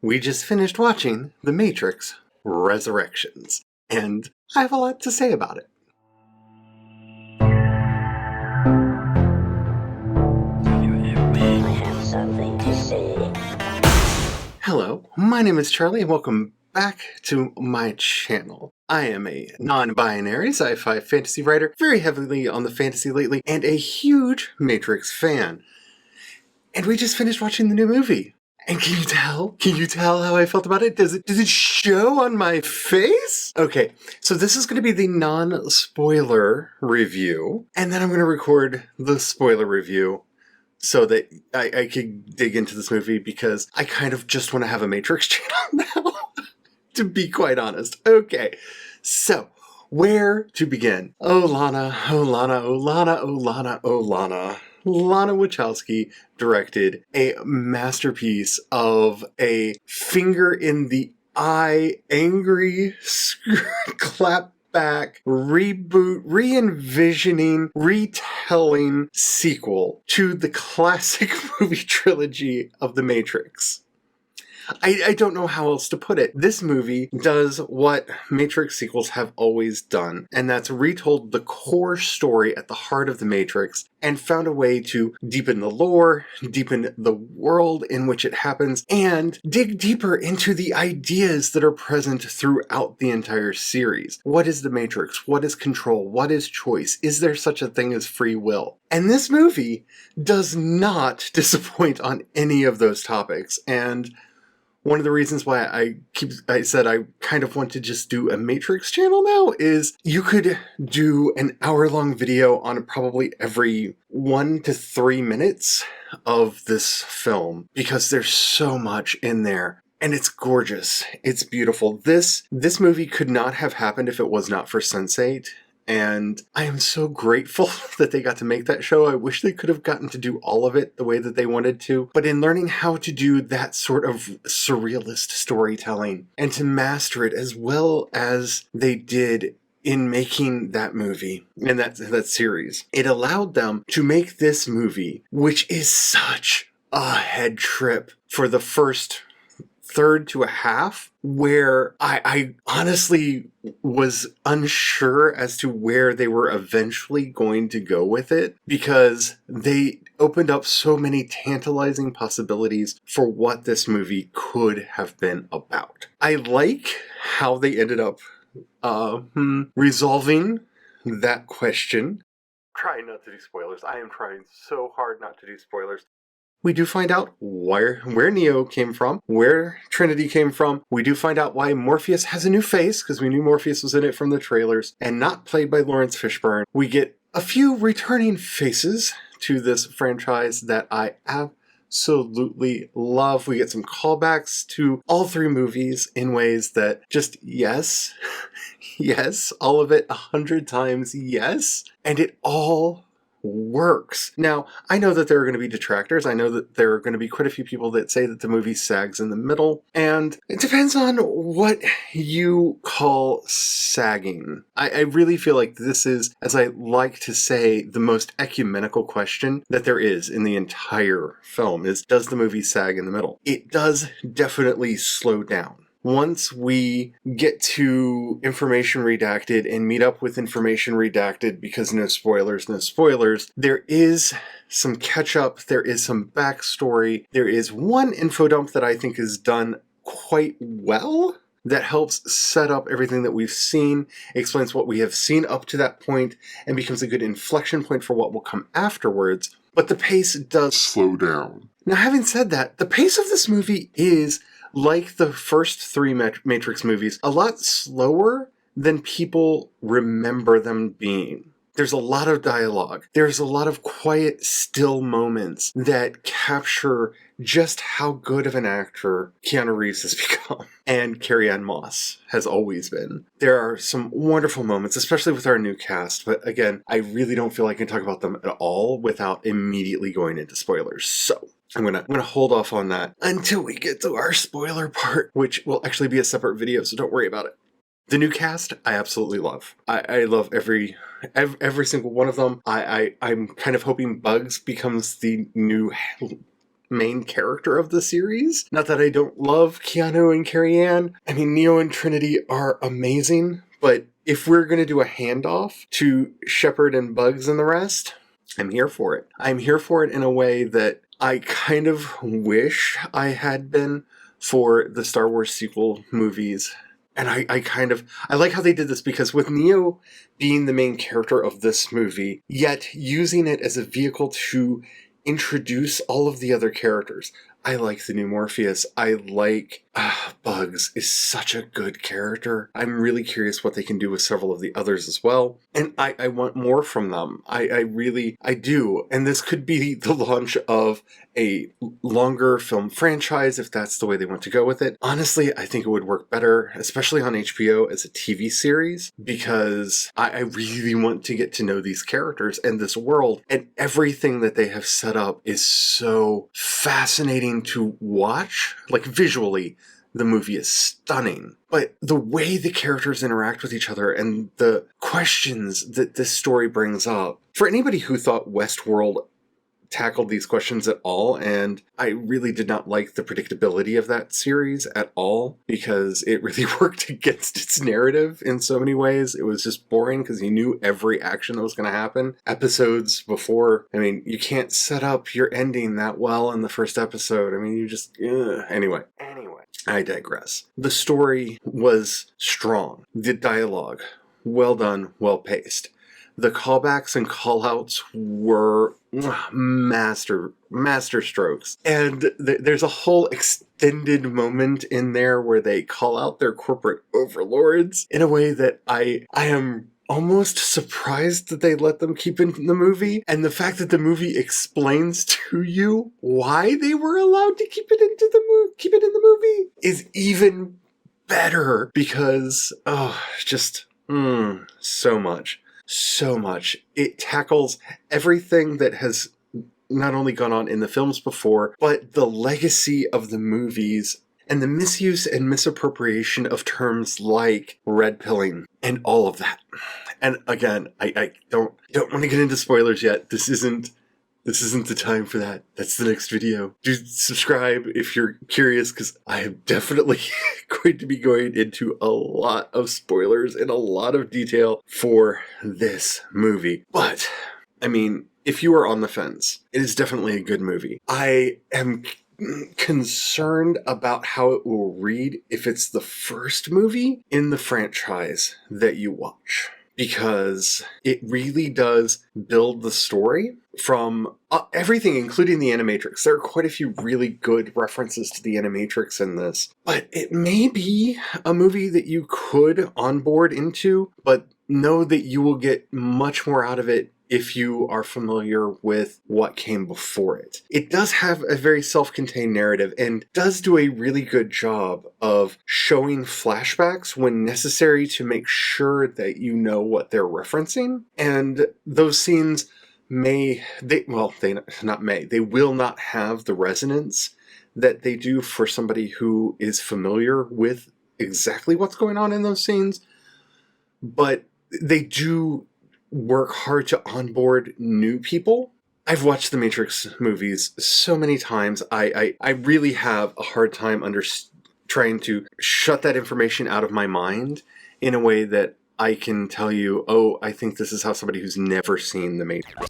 We just finished watching The Matrix Resurrections, and I have a lot to say about it. I have something to say. Hello, my name is Charlie, and welcome back to my channel. I am a non-binary sci-fi fantasy writer, very heavily on the fantasy lately, and a huge Matrix fan. And we just finished watching the new movie. And can you tell? Can you tell how I felt about it? Does it show on my face? Okay, so this is going to be the non-spoiler review, and then I'm going to record the spoiler review so that I could dig into this movie, because I kind of just want to have a Matrix channel now, to be quite honest. Okay, so where to begin? Oh Lana, oh Lana, oh Lana, oh Lana, oh Lana. Lana Wachowski directed a masterpiece of a finger in the eye, angry, clapback, reboot, re-envisioning, retelling sequel to the classic movie trilogy of The Matrix. I don't know how else to put it. This movie does what Matrix sequels have always done, and that's retold the core story at the heart of The Matrix and found a way to deepen the lore, deepen the world in which it happens, and dig deeper into the ideas that are present throughout the entire series. What is the Matrix? What is control? What is choice? Is there such a thing as free will? And this movie does not disappoint on any of those topics, and one of the reasons why I said I kind of want to just do a Matrix channel now is you could do an hour-long video on probably every 1 to 3 minutes of this film, because there's so much in there. And it's gorgeous. It's beautiful. This movie could not have happened if it was not for Sense8. And I am so grateful that they got to make that show. I wish they could have gotten to do all of it the way that they wanted to. But in learning how to do that sort of surrealist storytelling and to master it as well as they did in making that movie and that series, it allowed them to make this movie, which is such a head trip for the first third to a half, where I honestly was unsure as to where they were eventually going to go with it, because they opened up so many tantalizing possibilities for what this movie could have been about. I like how they ended up resolving that question. Trying not to do spoilers. I am trying so hard not to do spoilers. We do find out where Neo came from, where Trinity came from. We do find out why Morpheus has a new face, because we knew Morpheus was in it from the trailers, and not played by Lawrence Fishburne. We get a few returning faces to this franchise that I absolutely love. We get some callbacks to all three movies in ways that just, yes, yes, all of it 100 times, yes, and it all works. Now, I know that there are going to be detractors. I know that there are going to be quite a few people that say that the movie sags in the middle, and it depends on what you call sagging. I really feel like this is, as I like to say, the most ecumenical question that there is in the entire film is, does the movie sag in the middle? It does definitely slow down. Once we get to Information Redacted and meet up with Information Redacted, because no spoilers, there is some catch-up, there is some backstory, there is one info dump that I think is done quite well, that helps set up everything that we've seen, explains what we have seen up to that point, and becomes a good inflection point for what will come afterwards. But the pace does slow down. Now, having said that, the pace of this movie is, like the first three Matrix movies, a lot slower than people remember them being. There's a lot of dialogue. There's a lot of quiet, still moments that capture just how good of an actor Keanu Reeves has become, and Carrie-Anne Moss has always been. There are some wonderful moments, especially with our new cast, but again, I really don't feel I can talk about them at all without immediately going into spoilers. So I'm gonna hold off on that until we get to our spoiler part, which will actually be a separate video, so don't worry about it. The new cast, I absolutely love. I love every single one of them. I'm kind of hoping Bugs becomes the new main character of the series. Not that I don't love Keanu and Carrie-Anne. I mean, Neo and Trinity are amazing, but if we're going to do a handoff to Shepard and Bugs and the rest, I'm here for it. I'm here for it in a way that I kind of wish I had been for the Star Wars sequel movies. And I like how they did this, because with Neo being the main character of this movie, yet using it as a vehicle to introduce all of the other characters. I like the new Morpheus. I like Bugs is such a good character. I'm really curious what they can do with several of the others as well. And I want more from them. I do. And this could be the launch of a longer film franchise if that's the way they want to go with it. Honestly, I think it would work better, especially on HBO as a TV series, because I really want to get to know these characters and this world, and everything that they have set up is so fascinating to watch. Like, visually, the movie is stunning, but the way the characters interact with each other and the questions that this story brings up, for anybody who thought Westworld tackled these questions at all, and I really did not like the predictability of that series at all, because it really worked against its narrative in so many ways. It was just boring because you knew every action that was going to happen episodes before. I mean, you can't set up your ending that well in the first episode. I mean, you just anyway, I digress. The story was strong. The dialogue, well done, well paced. The callbacks and callouts were master strokes. And there's a whole extended moment in there where they call out their corporate overlords in a way that I am almost surprised that they let them keep in the movie. And the fact that the movie explains to you why they were allowed to keep it in the movie is even better, because so much. So much. It tackles everything that has not only gone on in the films before, but the legacy of the movies and the misuse and misappropriation of terms like red pilling and all of that. And again, I don't want to get into spoilers yet. This isn't the time for that. That's the next video. Do subscribe if you're curious, because I am definitely going to be going into a lot of spoilers and a lot of detail for this movie. But, I mean, if you are on the fence, it is definitely a good movie. I am concerned about how it will read if it's the first movie in the franchise that you watch, because it really does build the story from everything, including the Animatrix. There are quite a few really good references to the Animatrix in this, but it may be a movie that you could onboard into, but know that you will get much more out of it if you are familiar with what came before it. It does have a very self-contained narrative and does do a really good job of showing flashbacks when necessary to make sure that you know what they're referencing. And those scenes they will not have the resonance that they do for somebody who is familiar with exactly what's going on in those scenes, but they do work hard to onboard new people. I've watched the Matrix movies so many times. I really have a hard time trying to shut that information out of my mind in a way that I can tell you, oh, I think this is how somebody who's never seen the Matrix.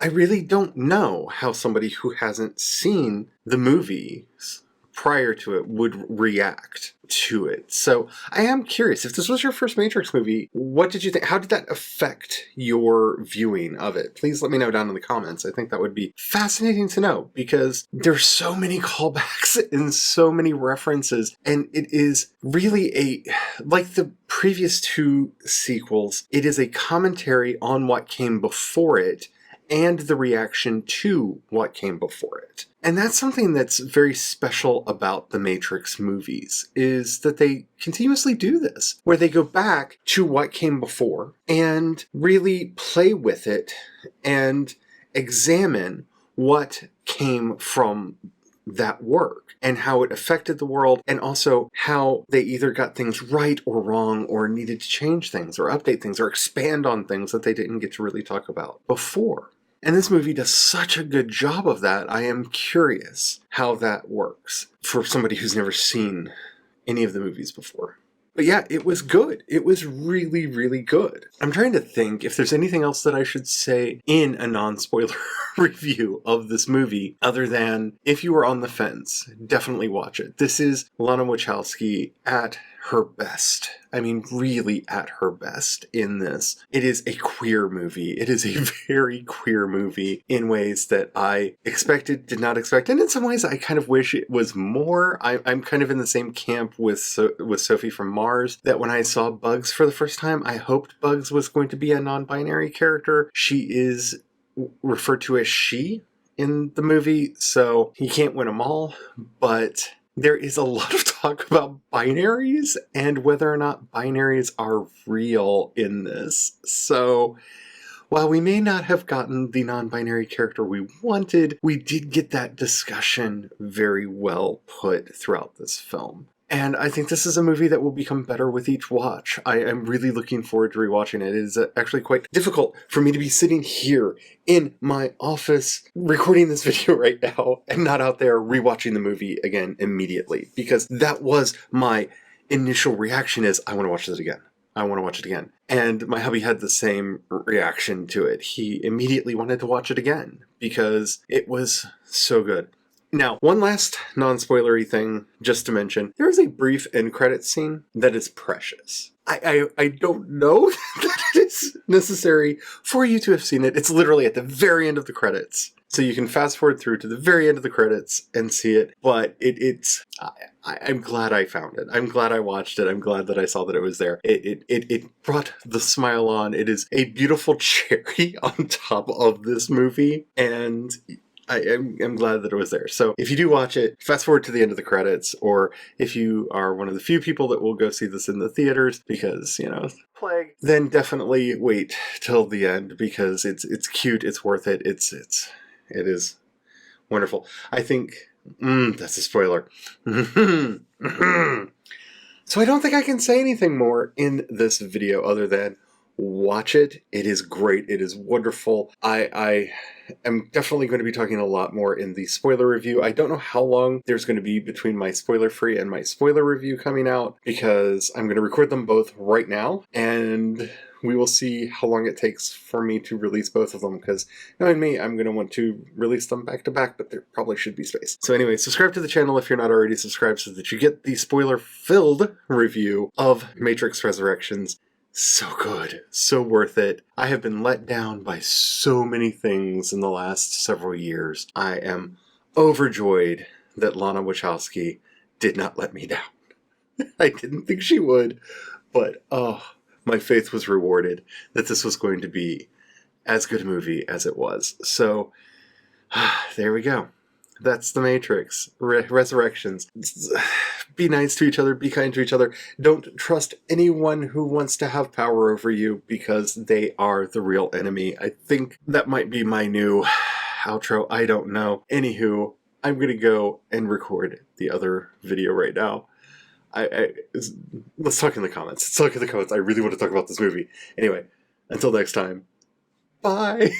I really don't know how somebody who hasn't seen the movies prior to it would react to it. So I am curious, if this was your first Matrix movie, what did you think? How did that affect your viewing of it? Please let me know down in the comments. I think that would be fascinating to know, because there's so many callbacks and so many references, and it is really like the previous two sequels, it is a commentary on what came before it and the reaction to what came before it. And that's something that's very special about the Matrix movies, is that they continuously do this, where they go back to what came before and really play with it and examine what came from that work and how it affected the world, and also how they either got things right or wrong, or needed to change things or update things or expand on things that they didn't get to really talk about before. And this movie does such a good job of that. I am curious how that works for somebody who's never seen any of the movies before. But yeah, it was good. It was really, really good. I'm trying to think if there's anything else that I should say in a non-spoiler review of this movie, other than if you were on the fence, definitely watch it. This is Lana Wachowski at her best. I mean, really at her best in this. It is a queer movie. It is a very queer movie in ways that I expected, did not expect. And in some ways, I kind of wish it was more. I'm kind of in the same camp with Sophie from Mars, that when I saw Bugs for the first time, I hoped Bugs was going to be a non-binary character. She is referred to as she in the movie, so he can't win them all, but there is a lot of talk about binaries and whether or not binaries are real in this. So while we may not have gotten the non-binary character we wanted, we did get that discussion very well put throughout this film. And I think this is a movie that will become better with each watch. I am really looking forward to rewatching it. It is actually quite difficult for me to be sitting here in my office recording this video right now and not out there rewatching the movie again immediately, because that was my initial reaction is, I want to watch this again. I want to watch it again. And my hubby had the same reaction to it. He immediately wanted to watch it again because it was so good. Now, one last non-spoilery thing just to mention. There is a brief end credits scene that is precious. I don't know that it is necessary for you to have seen it. It's literally at the very end of the credits. So you can fast forward through to the very end of the credits and see it. But I'm glad I found it. I'm glad I watched it. I'm glad that I saw that it was there. It brought the smile on. It is a beautiful cherry on top of this movie. And I'm glad that it was there. So if you do watch it, fast forward to the end of the credits, or if you are one of the few people that will go see this in the theaters because, plague, then definitely wait till the end because it's cute, it's worth it, it is wonderful. I think, that's a spoiler. So I don't think I can say anything more in this video other than watch it. It is great. It is wonderful. I am definitely going to be talking a lot more in the spoiler review. I don't know how long there's going to be between my spoiler-free and my spoiler review coming out because I'm going to record them both right now, and we will see how long it takes for me to release both of them, because knowing me, I'm going to want to release them back to back, but there probably should be space. So anyway, subscribe to the channel if you're not already subscribed so that you get the spoiler-filled review of Matrix Resurrections. So good. So worth it. I have been let down by so many things in the last several years. I am overjoyed that Lana Wachowski did not let me down. I didn't think she would, but my faith was rewarded that this was going to be as good a movie as it was. So there we go. That's the Matrix. Resurrections. Be nice to each other. Be kind to each other. Don't trust anyone who wants to have power over you because they are the real enemy. I think that might be my new outro. I don't know. Anywho, I'm going to go and record the other video right now. Let's talk in the comments. Let's talk in the comments. I really want to talk about this movie. Anyway, until next time. Bye.